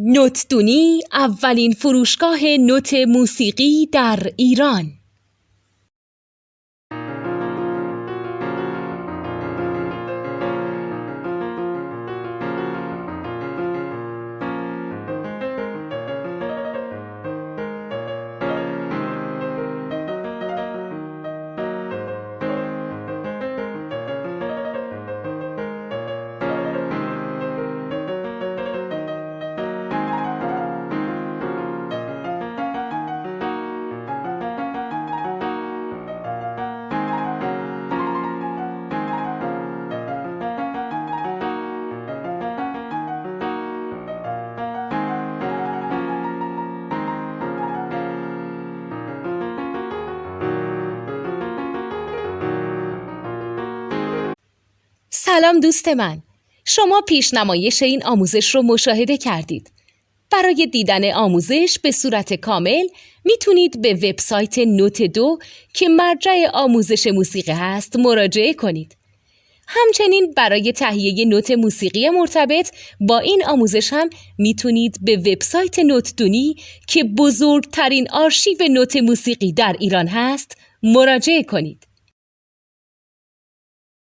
نوتدونی اولین فروشگاه نوت موسیقی در ایران. سلام دوست من، شما پیشنمایش این آموزش رو مشاهده کردید. برای دیدن آموزش به صورت کامل میتونید به وبسایت نوت2 که مرجع آموزش موسیقی هست مراجعه کنید. همچنین برای تهیه نوت موسیقی مرتبط با این آموزش هم میتونید به وبسایت نوتدونی که بزرگترین آرشیو نوت موسیقی در ایران هست مراجعه کنید.